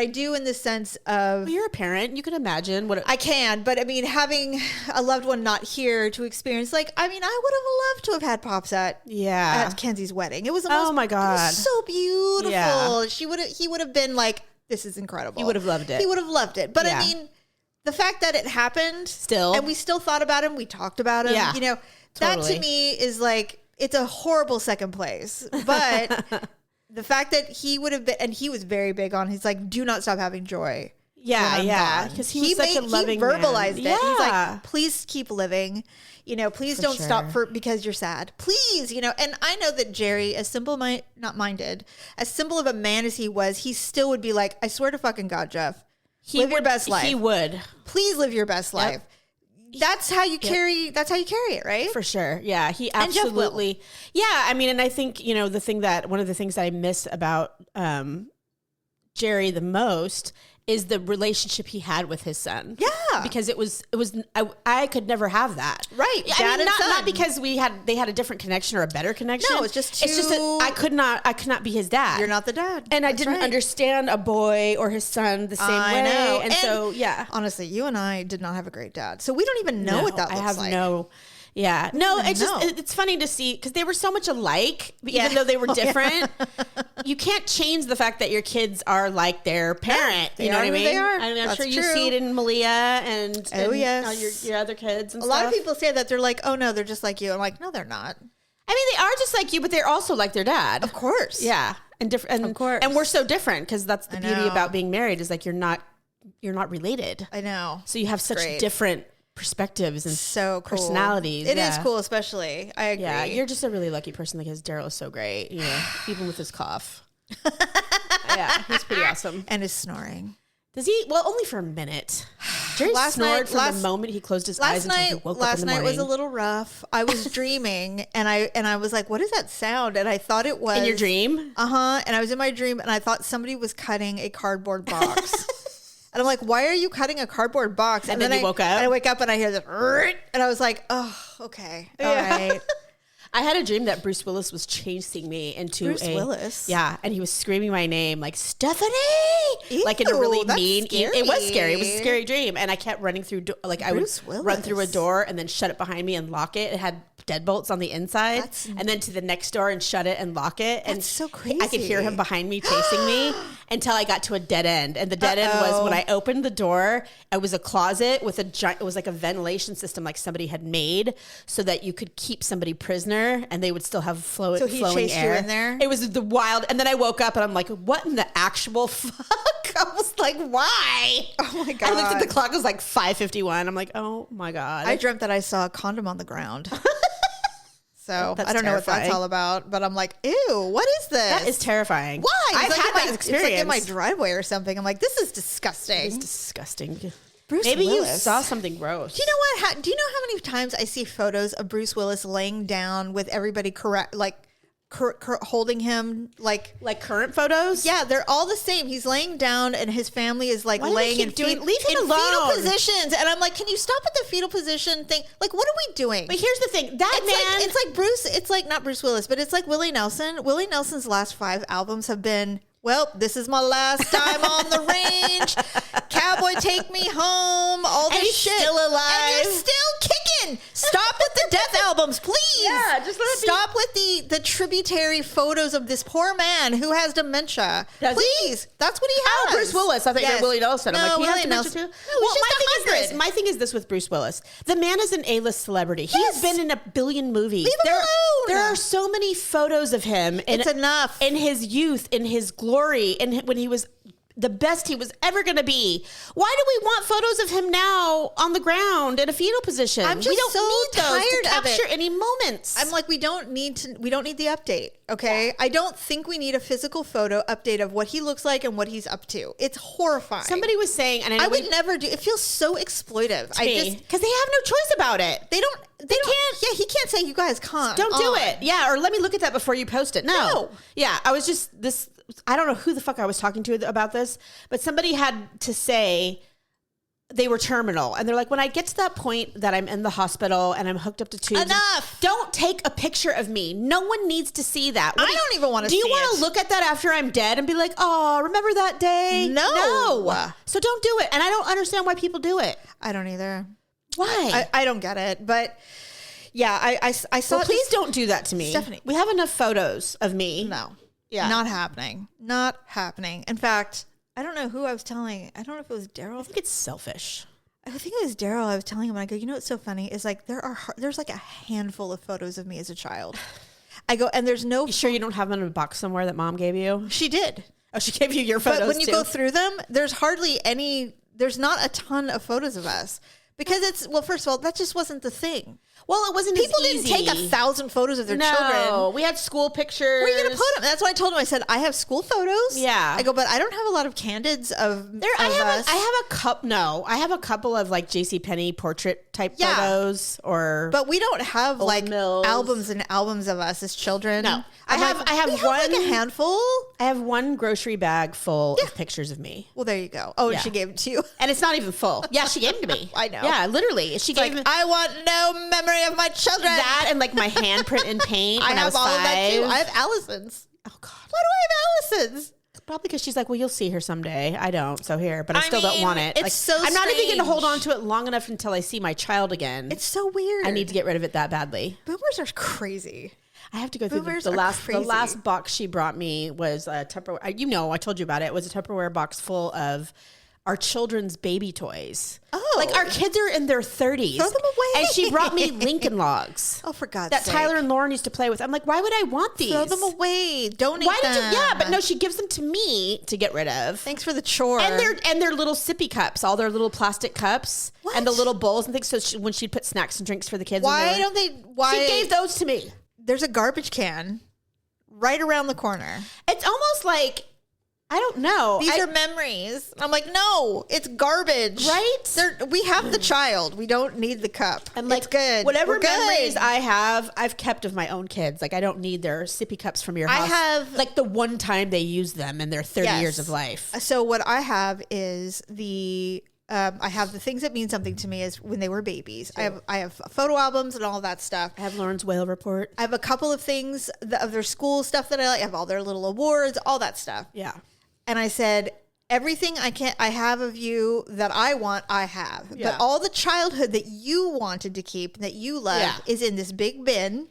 do in the sense of... Well, you're a parent. You can imagine what... I can, but I mean, having a loved one not here to experience, I would have loved to have had Pops at Kenzie's wedding. It was oh my God. It was so beautiful. Yeah. He would have been like, this is incredible. He would have loved it. He would have loved it. But I mean, the fact that it happened... Still. And we still thought about him. We talked about him. Yeah. Totally. That to me is it's a horrible second place. But... The fact that he would have been, and he was very big on, he's like, do not stop having joy. Yeah. Because he was such a loving man. He verbalized it. Yeah. He's like, please keep living. Please don't stop because you're sad. Please, and I know that Jerry, as simple of a man as he was, he still would be like, I swear to fucking God, Jeff, live your best life. He would. Please live your best life. That's how you carry. That's how you carry it, right? For sure. Yeah, he absolutely. Yeah, I mean, and I think one of the things that I miss about Jerry the most is the relationship he had with his son. Yeah, because I could never have that. Right, Dad and son. Not because they had a different connection or a better connection. No, it's just that I could not be his dad. You're not the dad, and I didn't understand a boy or his son the same way. I know. And so honestly, you and I did not have a great dad, so we don't even know what that looks like. Yeah. No, it's funny to see because they were so much alike, even though they were different. You can't change the fact that your kids are like their parent. You know what I mean? They are. I'm sure you see it in Malia and your other kids and stuff. A lot of people say that they're like, oh no, they're just like you. I'm like, no, they're not. I mean, they are just like you, but they're also like their dad. Of course. Yeah. And different. Of course. And we're so different because that's the beauty about being married is like you're not related. I know. So you have such different perspectives and so cool. personalities. It is cool, especially. I agree. Yeah, you're just a really lucky person because Daryl is so great. Even with his cough. Yeah, he's pretty awesome. And his snoring. Does he? Well, only for a minute. Jerry snored from the moment he closed his eyes until he woke up in the morning. Last night was a little rough. I was dreaming, and I was like, "What is that sound?" And I thought it was in your dream. And I was in my dream, and I thought somebody was cutting a cardboard box. And I'm like, why are you cutting a cardboard box? And then you woke up? And I wake up and I hear this, and I was like, oh, okay. All right. I had a dream that Bruce Willis was chasing me into Bruce Willis? Yeah, and he was screaming my name like, Stephanie! Ew, like in a really mean... scary. It was scary. It was a scary dream. And I kept running through... I would run through a door and then shut it behind me and lock it. It had deadbolts on the inside. And then to the next door and shut it and lock it. And that's so crazy. I could hear him behind me chasing me until I got to a dead end. And the dead end was when I opened the door, it was a closet with a giant... It was like a ventilation system like somebody had made so that you could keep somebody prisoner and they would still have flowing air. So he chased you in there? It was the wild... And then I woke up and I'm like, what in the actual fuck? I was like, why? Oh my God. I looked at the clock. It was like 5:51. I'm like, oh my God. I dreamt that I saw a condom on the ground. So That's I don't know what terrifying. that's all about, but I'm like, ew, what is this? That is terrifying. Why? I've had that experience. It's like in my driveway or something. I'm like, this is disgusting. It's disgusting. Bruce Maybe Willis. you saw something gross. Do you know what? Do you know how many times I see photos of Bruce Willis laying down with everybody holding him like current photos? Yeah, they're all the same. He's laying down and his family is like laying in leave him alone. Fetal positions. And I'm like, can you stop at the fetal position thing? Like, what are we doing? But here's the thing. It's like not Bruce Willis, but it's like Willie Nelson. Willie Nelson's last 5 albums have been, well, this is my last time on the range. Cowboy, take me home. All this shit. Still alive. And you're still kicking. Stop with the death albums, please. Yeah, just let it stop with the tributary photos of this poor man who has dementia. Please. That's what he has. Oh, Bruce Willis. I thought you meant Willie Nelson. I'm like, he has dementia too? No, my thing is this with Bruce Willis. The man is an A-list celebrity. He's been in a billion movies. Leave him alone. There are so many photos of him. It's enough. In his youth, in his glory, and when he was the best he was ever going to be. Why do we want photos of him now on the ground in a fetal position? I'm just we don't so need those tired to capture of it. any moments. I'm like, we don't need the update. Okay. I don't think we need a physical photo update of what he looks like and what he's up to. It's horrifying. Somebody was saying, and I would never do. It feels so exploitive. Because they have no choice about it. They can't. Yeah, he can't say you guys can't. Don't do it. Yeah, or let me look at that before you post it. No. Yeah, I was just this. I don't know who the fuck I was talking to about this, but somebody had to say they were terminal. And they're like, when I get to that point that I'm in the hospital and I'm hooked up to tubes. Enough. Don't take a picture of me. No one needs to see that. I don't even want to see it. Do you want to look at that after I'm dead and be like, oh, remember that day? No. So don't do it. And I don't understand why people do it. I don't either. Why? I don't get it. But yeah, I saw. Well, please don't do that to me. Stephanie. We have enough photos of me. No. Yeah. Not happening. Not happening. In fact, I don't know who I was telling. I don't know if it was Daryl. I think it's selfish. I think it was Daryl. I was telling him, and I go, you know what's so funny is like there's like a handful of photos of me as a child. I go, and there's no. You sure you don't have them in a box somewhere that mom gave you? She did. Oh, she gave you your photos. But when you too? go through them, there's hardly any. There's not a ton of photos of us. Because first of all, that just wasn't the thing. Well, it wasn't People as easy. didn't take 1,000 photos of their children. No, we had school pictures. Where are you going to put them? That's why I told him. I said, I have school photos. Yeah. I go, but I don't have a lot of candids of us. I have a couple of like JCPenney portrait type photos But we don't have like Mills. albums and albums of us as children. No. I have like a handful. I have one grocery bag full of pictures of me. Well, there you go. Oh, and she gave it to you. And it's not even full. Yeah, she gave it to me. I know. Yeah, literally. She gave me. I want no memory of my children. That and like my handprint in paint. I have all of that too. I have Allison's. Oh God. Why do I have Allison's? Probably because she's like, well, you'll see her someday. I don't. So here, but I still don't want it. It's so I'm not even going to hold on strange. to it long enough until I see my child again. It's so weird. I need to get rid of it that badly. Boomers are crazy. I have to go through Boomers the are last. crazy. The last box she brought me was a Tupperware. I told you about it. It was a Tupperware box full of our children's baby toys. Oh. Like our kids are in their 30s. Throw them away. And she brought me Lincoln Logs. Oh, for God's sake. That Tyler and Lauren used to play with. I'm like, why would I want these? Throw them away. Donate Why them. did you? Yeah, but no, she gives them to me to get rid of. Thanks for the chore. And their little sippy cups, all their little plastic cups. What? And the little bowls and things. So when she'd put snacks and drinks for the kids. Why she gave those to me. There's a garbage can right around the corner. It's almost like I don't know. These are memories. I'm like, no, it's garbage. Right? We have the child. We don't need the cup. I'm like, it's good. Whatever memories I have, I've kept of my own kids. Like, I don't need their sippy cups from your house. I have... Like, the one time they use them in their 30 years of life. So what I have is I have the things that mean something to me is when they were babies. I have photo albums and all that stuff. I have Lauren's whale report. I have a couple of things of their school stuff that I like. I have all their little awards, all that stuff. Yeah. And I said, everything I have of you that I want, I have. Yeah. But all the childhood that you wanted to keep, that you love, is in this big bin.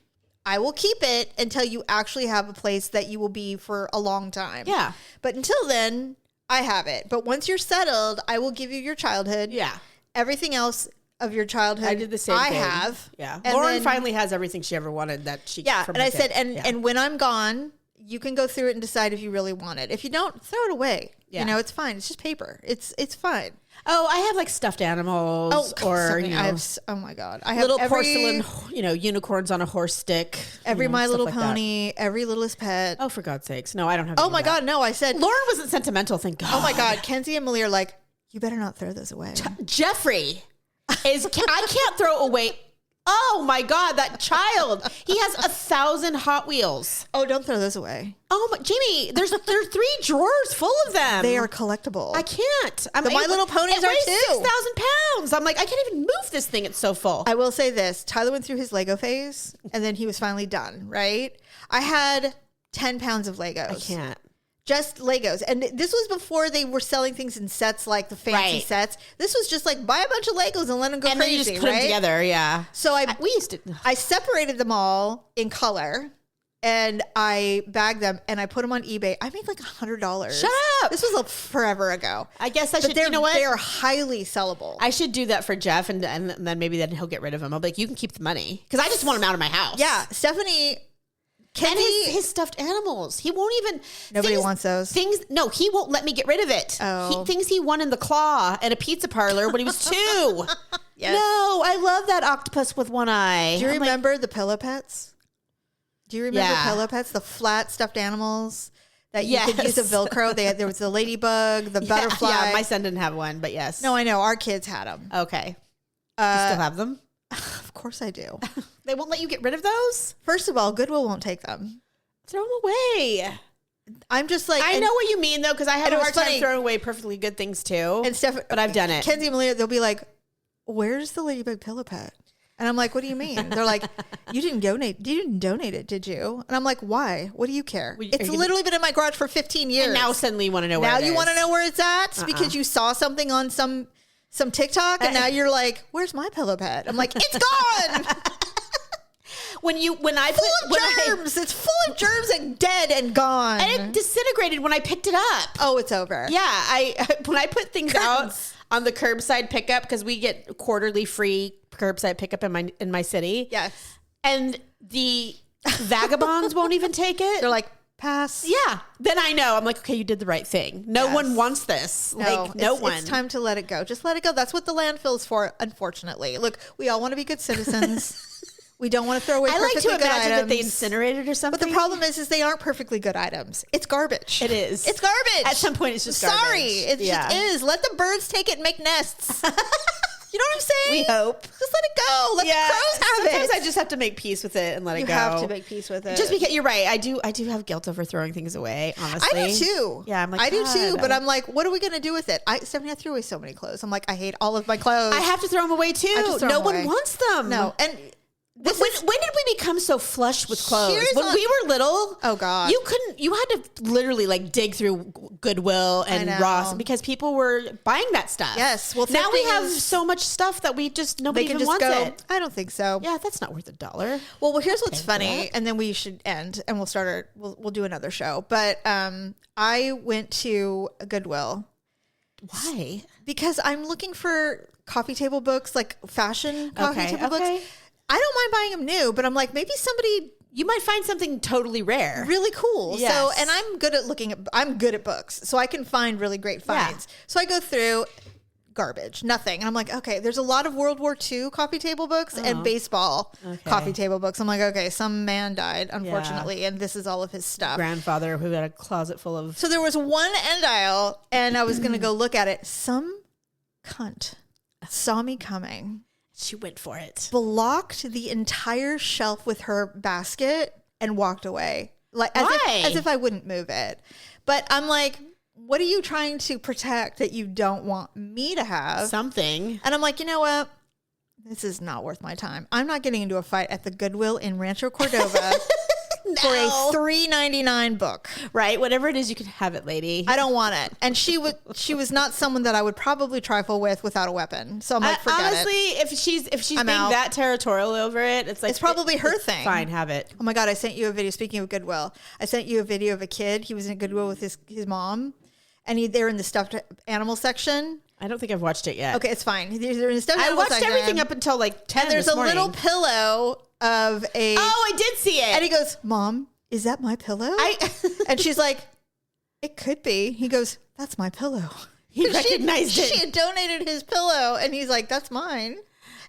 I will keep it until you actually have a place that you will be for a long time. Yeah. But until then, I have it. But once you're settled, I will give you your childhood. Yeah. Everything else of your childhood, I did the same thing. I have. Yeah. And Lauren finally has everything she ever wanted that she and I said, and when I'm gone, you can go through it and decide if you really want it. If you don't, throw it away. Yeah. You know, it's fine. It's just paper. It's fine. Oh, I have like stuffed animals oh my God. I have little porcelain, unicorns on a horse stick. Every My Little Pony, every Littlest Pet. Oh, for God's sakes. No, I don't have Oh my God, no. I said. Lauren wasn't sentimental, thank God. Oh my God. Kenzie and Malia are like, you better not throw those away. Jeffrey I can't throw away. Oh my God, that child. He has 1,000 Hot Wheels. Oh, don't throw those away. Oh, my, Jamie, there's 3 drawers full of them. They are collectible. I can't. My Little Ponies are too. 6,000 pounds. I'm like, I can't even move this thing. It's so full. I will say this. Tyler went through his Lego phase and then he was finally done, right? I had 10 pounds of Legos. I can't. Just Legos. And this was before they were selling things in sets like the fancy sets. This was just like buy a bunch of Legos and let them go and crazy, then you just put them together, yeah. So I separated them all in color and I bagged them and I put them on eBay. I made like $100. Shut up. This was forever ago. I guess I should, you know what? They're highly sellable. I should do that for Jeff and then maybe then he'll get rid of them. I'll be like, you can keep the money. Because I just want them out of my house. Yeah. Stephanie... And his stuffed animals. He won't even... Nobody wants those. No, he won't let me get rid of it. Oh. Things he won in the claw at a pizza parlor when he was 2. Yes. No, I love that octopus with one eye. Do you remember the Pillow Pets? Do you remember Pillow Pets? The flat stuffed animals that you could use a Velcro. There was the ladybug, the butterfly. Yeah, my son didn't have one, but yes. No, I know. Our kids had them. Okay. Do you still have them? Of course I do. They won't let you get rid of those? First of all, Goodwill won't take them. Throw them away. I'm just like... I know what you mean, though, because I have a hard time throwing away perfectly good things, too. And but I've done it. Kenzie and Malia, they'll be like, where's the ladybug pillow pet? And I'm like, what do you mean? They're like, you didn't donate it, did you? And I'm like, why? What do you care? It's literally been in my garage for 15 years. And now suddenly you want to know where it is. Now you want to know where it's at because you saw something on some TikTok and now you're like, where's my pillow pet? I'm like, it's gone. It's full of germs and dead and gone. And it disintegrated when I picked it up. Oh, it's over. Yeah, when I put things out on the curbside pickup, because we get quarterly free curbside pickup in my city. Yes. And the vagabonds won't even take it. They're like, pass. Yeah. Then I know. I'm like, okay, you did the right thing. No one wants this. No one. It's time to let it go. Just let it go. That's what the landfill's for, unfortunately. Look, we all want to be good citizens. We don't want to throw away perfectly good items. I like to imagine that they incinerate it or something. But the problem is they aren't perfectly good items. It's garbage. It is. It's garbage. At some point, it's just garbage. Sorry. It just is. Let the birds take it and make nests. You know what I'm saying? We hope. Just let it go. Let the crows have it. Sometimes I just have to make peace with it and let it go. You have to make peace with it. Just because you're right. I do have guilt over throwing things away, honestly. I do too. Yeah, I'm like, I do too, but I'm like, what are we going to do with it? Stephanie, I threw away so many clothes. I'm like, I hate all of my clothes. I have to throw them away too. No one wants them. No. And when did we become so flush with clothes? When we were little, oh God, you had to literally like dig through Goodwill and Ross because people were buying that stuff. Yes. Well, now we have so much stuff that nobody even wants it. I don't think so. Yeah, that's not worth $1. Well, here's what's funny, and then we should end, and we'll do another show. But I went to Goodwill. Why? Because I'm looking for coffee table books, like fashion coffee table books. I don't mind buying them new, but I'm like, maybe you might find something totally rare. Really cool. Yes. So, and I'm good at books, so I can find really great finds. Yeah. So I go through, garbage, nothing. And I'm like, okay, there's a lot of World War II coffee table books and baseball coffee table books. I'm like, okay, some man died, unfortunately, and this is all of his stuff. Grandfather who had a closet full of. So there was one end aisle, and I was going to go look at it. Some cunt saw me coming. She went for it. Blocked the entire shelf with her basket and walked away. Like as if I wouldn't move it. But I'm like, what are you trying to protect that you don't want me to have? Something. And I'm like, you know what? This is not worth my time. I'm not getting into a fight at the Goodwill in Rancho Cordova for a $3.99 book. Right? Whatever it is, you can have it, lady. I don't want it. And she was not someone that I would probably trifle with without a weapon. So I'm like, forget honestly, it. if she's being that territorial over it, it's like it's probably her thing. Fine, have it. Oh my God, I sent you a video. Speaking of Goodwill, I sent you a video of a kid. He was in Goodwill with his mom, and they're in the stuffed animal section. I don't think I've watched it yet. Okay, it's fine. They're in the stuffed animal section. I watched everything up until like 10 and there's this a morning. little pillow of a... Oh, I did see it. And he goes, Mom, is that my pillow? And she's like, it could be. He goes, that's my pillow. He recognized it. She had donated his pillow, and he's like, that's mine.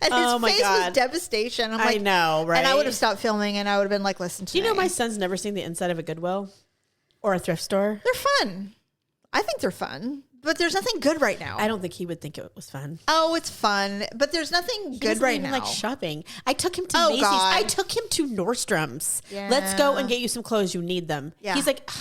And his face was devastation. I'm like, I know, right? And I would have stopped filming, and I would have been like, listen to me. Do you know my son's never seen the inside of a Goodwill or a thrift store? They're fun. I think they're fun. But there's nothing good right now. I don't think he would think it was fun. Oh, it's fun, but there's nothing good right now. Like shopping. I took him to Macy's. God. I took him to Nordstrom's. Yeah. Let's go and get you some clothes. You need them. Yeah. He's like,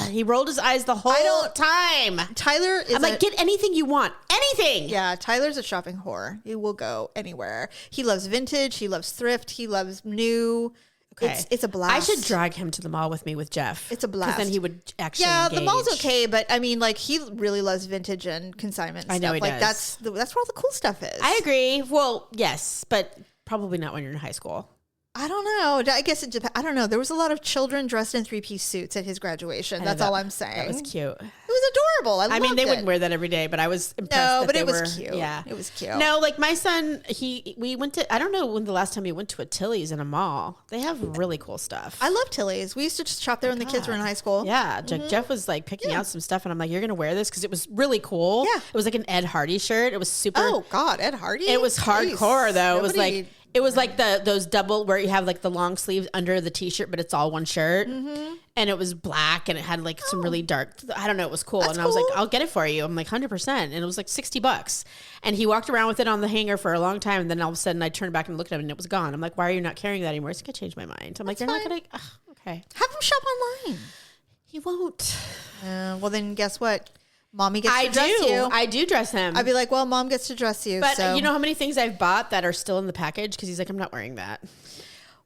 he rolled his eyes the whole time. Tyler is I'm like, get anything you want. Anything. Yeah, Tyler's a shopping whore. He will go anywhere. He loves vintage. He loves thrift. He loves new. Okay. It's a blast. I should drag him to the mall with me with Jeff. It's a blast. Because then he would actually engage. The mall's okay, but I mean, like, he really loves vintage and consignment stuff. I know he like, does. That's where all the cool stuff is. I agree. Well, yes, but probably not when you're in high school. I don't know. I guess it depends. I don't know. There was a lot of children dressed in 3-piece suits at his graduation. That's all I'm saying. That was cute. It was adorable. I mean, they wouldn't wear that every day, but I was impressed. No, but it was cute. Yeah, it was cute. No, like my son, we went to. I don't know when the last time he went to a Tilly's in a mall. They have really cool stuff. I love Tilly's. We used to just shop there when the kids were in high school. Yeah, Jeff was like picking out some stuff, and I'm like, "You're gonna wear this because it was really cool." Yeah, it was like an Ed Hardy shirt. It was super. Oh God, Ed Hardy. It was hardcore though. It was like. It was like those double where you have like the long sleeves under the t-shirt, but it's all one shirt. Mm-hmm. And it was black and it had like some really dark, I don't know, it was cool. And I was like, I'll get it for you. I'm like 100%. And it was like $60. And he walked around with it on the hanger for a long time. And then all of a sudden I turned back and looked at him and it was gone. I'm like, why are you not carrying that anymore? He's like, I changed my mind. I'm like, you're not going to, okay. Have him shop online. He won't. Well, then guess what? Mommy gets to dress you. I do dress him. I'd be like, well, Mom gets to dress you. But you know how many things I've bought that are still in the package? Because he's like, I'm not wearing that.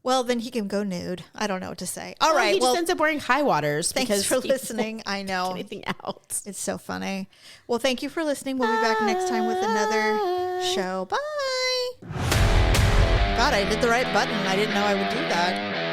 Well, then he can go nude. I don't know what to say. All right. He just ends up wearing high waters. Thanks for listening. I know. Anything else. It's so funny. Well, thank you for listening. We'll be back next time with another show. Bye. God, I did the right button. I didn't know I would do that.